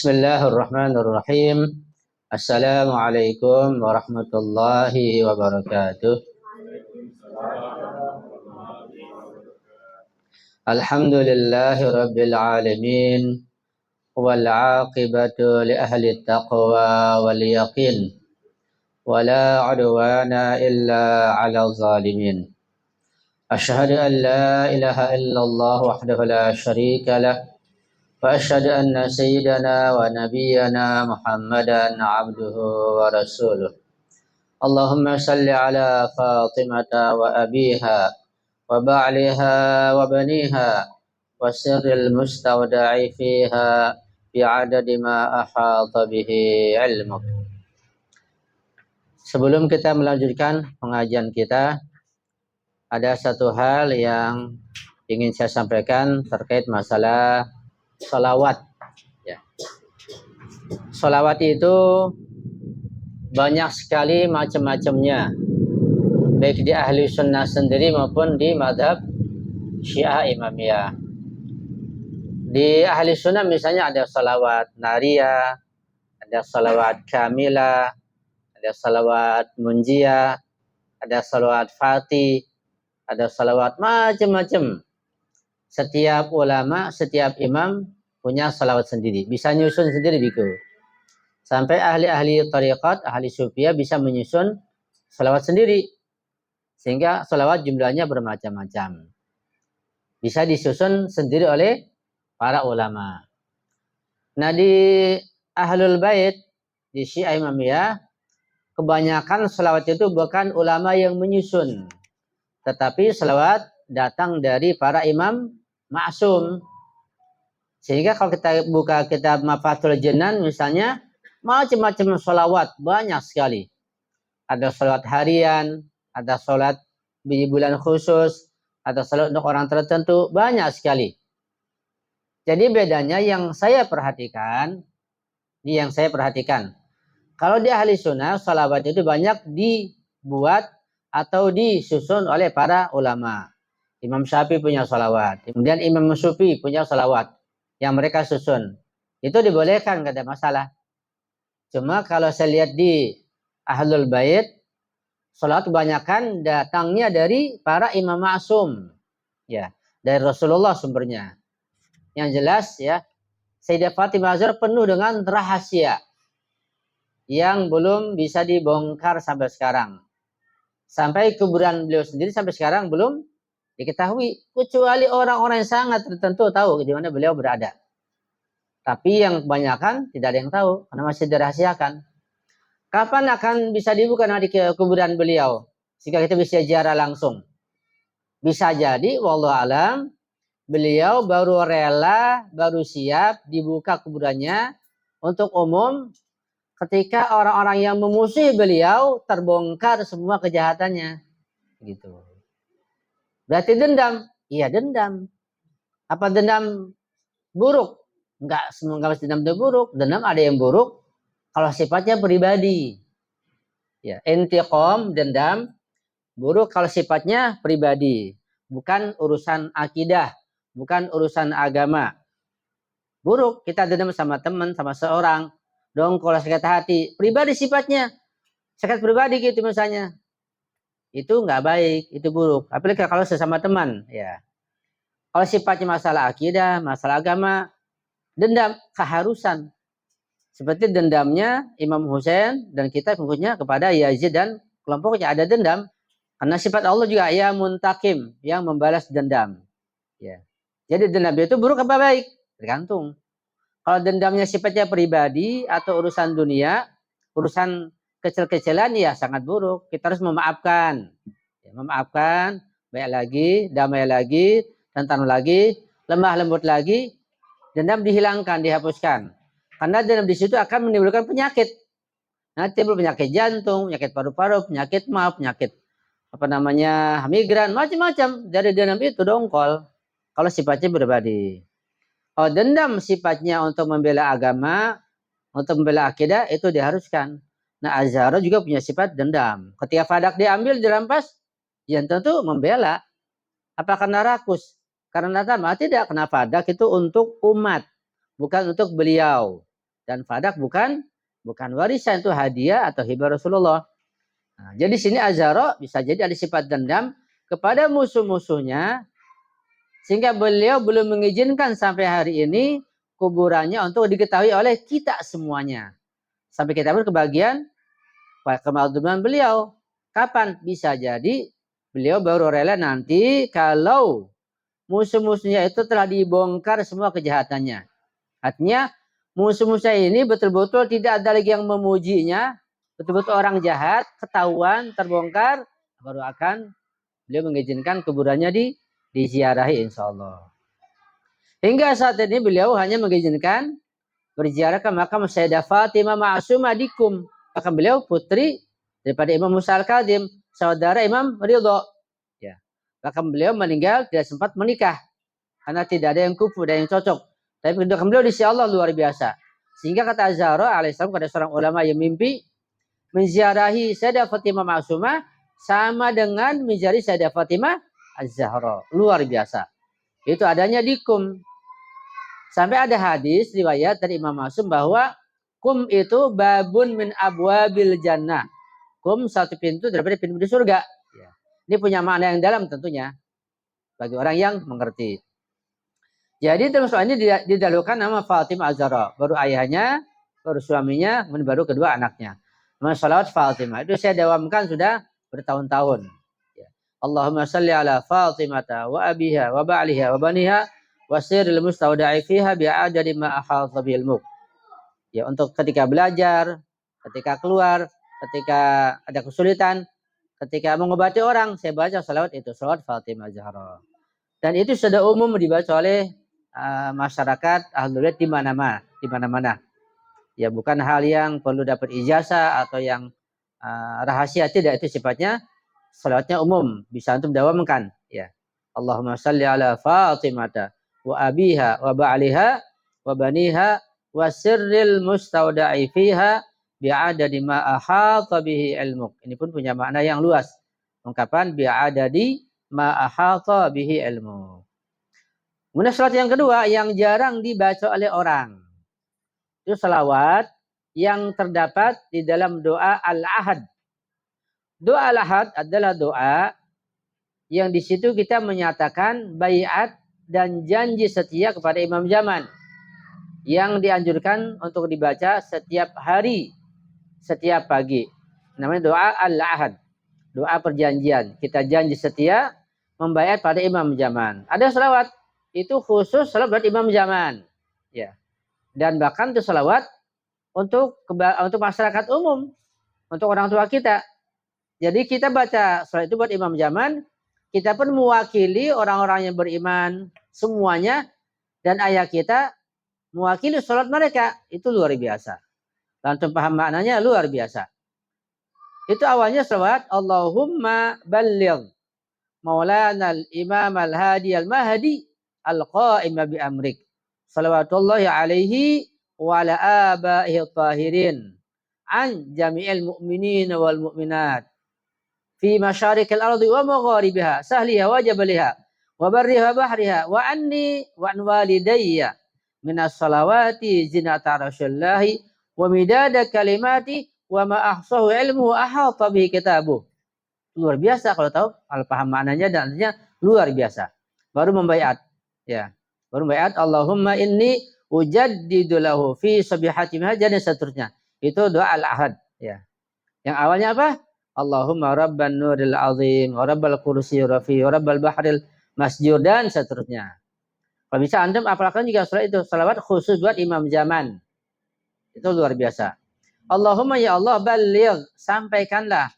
Bismillahirrahmanirrahim. Assalamualaikum warahmatullahi wabarakatuh. Alhamdulillahi rabbil alamin. Wal aqibatu li ahli taqwa wal yaqin. Wala udwana illa ala zalimin. Ashhadu an la ilaha illallah wahdahu la syarika lah. وأشهد أن سيدنا ونبينا محمدا عبده ورسوله اللهم صل على فاطمة وأبيها وبعلها وبنيها وسر المستودع فيها بعدد ما أحاط به علمك. Sebelum kita melanjutkan pengajian kita, ada satu hal yang ingin saya sampaikan terkait masalah sholawat. Ya. Sholawat itu banyak sekali macam-macamnya, baik di ahli sunnah sendiri maupun di madhab syiah imamiyah. Di ahli sunnah misalnya ada sholawat nariyah, ada sholawat kamilah, ada sholawat munjiyah, ada sholawat fatih, ada sholawat macam-macam. Setiap ulama, setiap imam punya salawat sendiri. Bisa nyusun sendiri biku. Sampai ahli-ahli tariqat, ahli sufiyah bisa menyusun salawat sendiri. Sehingga salawat jumlahnya bermacam-macam. Bisa disusun sendiri oleh para ulama. Nah di ahlul bait, di syiah imamiyah, kebanyakan salawat itu bukan ulama yang menyusun. Tetapi salawat datang dari para imam ma'sum. Sehingga kalau kita buka kitab Mafathul Jinan misalnya, macam-macam sholawat banyak sekali. Ada sholawat harian, ada sholat di bulan khusus, ada sholat untuk orang tertentu, banyak sekali. Jadi bedanya yang saya perhatikan, kalau di ahli sunnah, sholawat itu banyak dibuat atau disusun oleh para ulama. Imam Syafi'i punya sholawat. Kemudian Imam Sufi punya sholawat yang mereka susun. Itu dibolehkan, gak ada masalah. Cuma kalau saya lihat di Ahlul Bait, sholawat kebanyakan datangnya dari para imam ma'sum. Ya, dari Rasulullah sumbernya. Yang jelas ya, Sayyidah Fatimah Zahra penuh dengan rahasia yang belum bisa dibongkar sampai sekarang. Sampai kuburan beliau sendiri sampai sekarang belum diketahui, kecuali orang-orang yang sangat tertentu tahu di mana beliau berada. Tapi yang kebanyakan tidak ada yang tahu karena masih dirahasiakan. Kapan akan bisa dibuka nanti ke kuburan beliau sehingga kita bisa ziarah langsung? Bisa jadi wallahu alam beliau baru rela, baru siap dibuka kuburannya untuk umum ketika orang-orang yang memusuhi beliau terbongkar semua kejahatannya. Gitu. Berarti dendam? Iya dendam. Apa dendam buruk? Enggak, semoga dendam itu buruk. Dendam ada yang buruk kalau sifatnya pribadi. Ya, intiqam, dendam buruk kalau sifatnya pribadi, bukan urusan akidah, bukan urusan agama. Buruk kita dendam sama teman, sama seorang, dong kalau sakit hati, pribadi sifatnya, sakit pribadi gitu misalnya. Itu nggak baik, itu buruk. Apalagi kalau sesama teman, ya. Kalau sifatnya masalah akidah, masalah agama, dendam keharusan. Seperti dendamnya Imam Husain dan kita pengikutnya kepada Yazid dan kelompoknya ada dendam. Karena sifat Allah juga ya muntakim, yang membalas dendam. Ya. Jadi dendam itu buruk apa baik? Tergantung. Kalau dendamnya sifatnya pribadi atau urusan dunia, urusan kecil-kecilan ya sangat buruk. Kita harus memaafkan. Ya, memaafkan, baik lagi, damai lagi, tentang lagi, lemah lembut lagi, dendam dihilangkan, dihapuskan. Karena dendam di situ akan menimbulkan penyakit. Nanti timbul penyakit jantung, penyakit paru-paru, penyakit penyakit migran, macam-macam. Dari dendam itu dongkol. Kalau sifatnya pribadi. Oh, dendam sifatnya untuk membela agama, untuk membela akidah, itu diharuskan. Nah, Az-Zahra juga punya sifat dendam. Ketika Fadak diambil, dirampas, ya tentu membela. Apa karena rakus? Karena tidak, karena Fadak itu untuk umat, bukan untuk beliau. Dan fadak bukan warisan, itu hadiah atau hibah Rasulullah. Nah, jadi sini azharo bisa jadi ada sifat dendam kepada musuh-musuhnya, sehingga beliau belum mengizinkan sampai hari ini kuburannya untuk diketahui oleh kita semuanya. Sampai kita pun kebagian kemalduman beliau. Kapan? Bisa jadi beliau baru rela nanti kalau musuh-musuhnya itu telah dibongkar semua kejahatannya. Artinya musuh-musuh ini betul-betul tidak ada lagi yang memujinya, betul-betul orang jahat, ketahuan, terbongkar, baru akan beliau mengizinkan kuburannya diziarahi insya Allah. Hingga saat ini beliau hanya mengizinkan berziarah ke makam Sayyidah Fatimah Ma'sumah di Kum. Makam beliau putri daripada Imam Musa Al-Kadhim, saudara Imam Ridho. Ya. Makam beliau meninggal tidak sempat menikah karena tidak ada yang kufu dan yang cocok. Tapi kedudukan beliau di sisi Allah luar biasa. Sehingga kata Az-Zahra alaihissalam kepada seorang ulama yang mimpi menziarahi Sayyidah Fatimah Ma'sumah sama dengan menziarahi Sayyidah Fatimah Az-Zahra. Luar biasa. Itu adanya di Kum. Sampai ada hadis riwayat dari Imam Ma'sum bahwa Kum itu babun min abwabil jannah. Kum satu pintu daripada pintu di surga. Ini punya makna yang dalam tentunya bagi orang yang mengerti. Jadi termasuk ini didahulukan nama Fatimah Az-Zahra, baru ayahnya, baru suaminya, baru kedua anaknya. Nama salawat Fatimah itu saya dawamkan sudah bertahun-tahun. Allahumma salli ala Fatimata wa abiha wa ba'liha wa baniha wa sirril mustauda'i fiha bi'adadi ma ahadha bil mulk. Ya, untuk ketika belajar, ketika keluar, ketika ada kesulitan, ketika mengobati orang, saya baca salawat itu, salawat Fatimah Az-Zahra. Dan itu sudah umum dibaca oleh masyarakat ahlul bait di mana-mana. Ya, bukan hal yang perlu dapat ijazah atau yang rahasia, tidak, itu sifatnya salawatnya umum, bisa antum dawamkan ya. Allahumma salli ala Fatimata wa abiha wa ba'liha wa baniha wa sirril mustauda'i fiha bi'adadi ma ahata bihi ilmuk. Ini pun punya makna yang luas. Ungkapan bi'adadi ma ahata bihi ilmuk. Kemudian salawat yang kedua yang jarang dibaca oleh orang. Itu salawat yang terdapat di dalam doa al-ahad. Doa al-ahad adalah doa yang di situ kita menyatakan baiat dan janji setia kepada imam zaman yang dianjurkan untuk dibaca setiap hari, setiap pagi. Namanya doa al-ahad, doa perjanjian. Kita janji setia membaiat pada imam zaman. Ada salawat itu khusus salawat buat imam zaman, ya. Dan bahkan itu salawat untuk masyarakat umum, untuk orang tua kita. Jadi kita baca salawat itu buat imam zaman, kita pun mewakili orang-orang yang beriman semuanya, dan ayah kita mewakili salawat mereka. Itu luar biasa. Lantum paham maknanya, luar biasa. Itu awalnya salawat Allahumma balligh Maulana al-Imam al-Hadi al-Mahdi al-Qa'ima bi amrik. Salawatullahi alaihi wa ala abaihi tahirin an jami'il mu'minin wal mu'minat fi masyarikil ardi wa magharibiha sahliha wa jabaliha wa barriha bahriha wa anni wa an walidayya minas salawati zinata rasyillahi wa midada kalimati wa ma ahsahu ilmu ahata bihi kitabuh. Luar biasa kalau tahu, kalau paham maknanya dan artinya luar biasa. Baru membaiat, ya. Baru membaiat Allahumma inni ujaddidu lahu fi sabihati dan seterusnya. Itu doa al-ahad, ya. Yang awalnya apa? Allahumma rabban nuril azim wa rabbal kursi rafi wa rabbal bahril masjur dan seterusnya. Kalau bisa antum apalkan juga setelah itu salawat khusus buat imam zaman. Itu luar biasa. Allahumma ya Allah balligh, sampaikanlah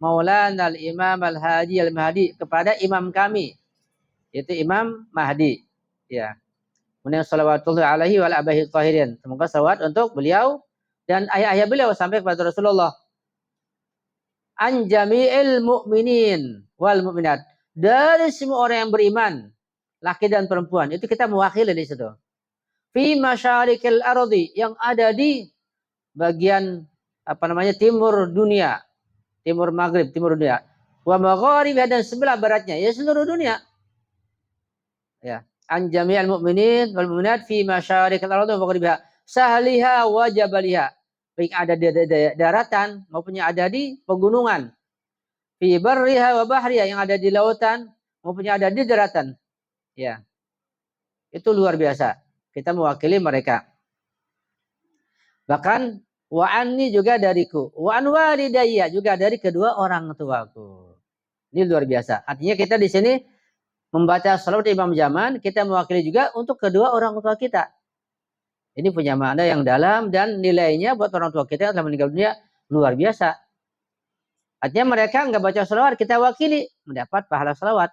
Maulana al-Imam al-Hadi al-Mahdi kepada imam kami, yaitu Imam Mahdi, ya. Kemudian salawatullah alaihi wa ala abihi tahirin. Semoga salawat untuk beliau dan ayah-ayah beliau sampai kepada Rasulullah. An jami'il mu'minin wal mu'minat. Dari semua orang yang beriman, laki dan perempuan, itu kita mewakili di situ. Fi masyarikil ardi, yang ada di bagian timur dunia. Timur Maghrib, timur dunia. Wa magharibiha, dan sebelah baratnya, ya seluruh dunia. Ya, an jami'al mu'minin wal mu'minat fi masyarikil ardi wa magharibiha. sahliha wa jabaliha, baik ada di daratan maupun yang ada di pegunungan, fi barriha wa bahriha, yang ada di lautan maupun yang ada di daratan. Ya. Itu luar biasa. Kita mewakili mereka. Bahkan wa anni juga dariku, wa an walidayya juga dari kedua orang tuaku. Ini luar biasa. Artinya kita di sini membaca salawat Imam Zaman, kita mewakili juga untuk kedua orang tua kita. Ini punya makna yang dalam dan nilainya buat orang tua kita yang telah meninggal dunia luar biasa. Artinya mereka nggak baca salawat, kita wakili mendapat pahala salawat,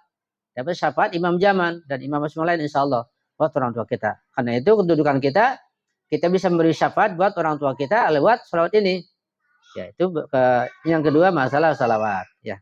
dapat syafaat Imam Zaman dan imam lain insya Allah buat orang tua kita. Karena itu kedudukan kita bisa memberi syafaat buat orang tua kita lewat salawat ini. Ya, itu yang kedua masalah salawat. Ya.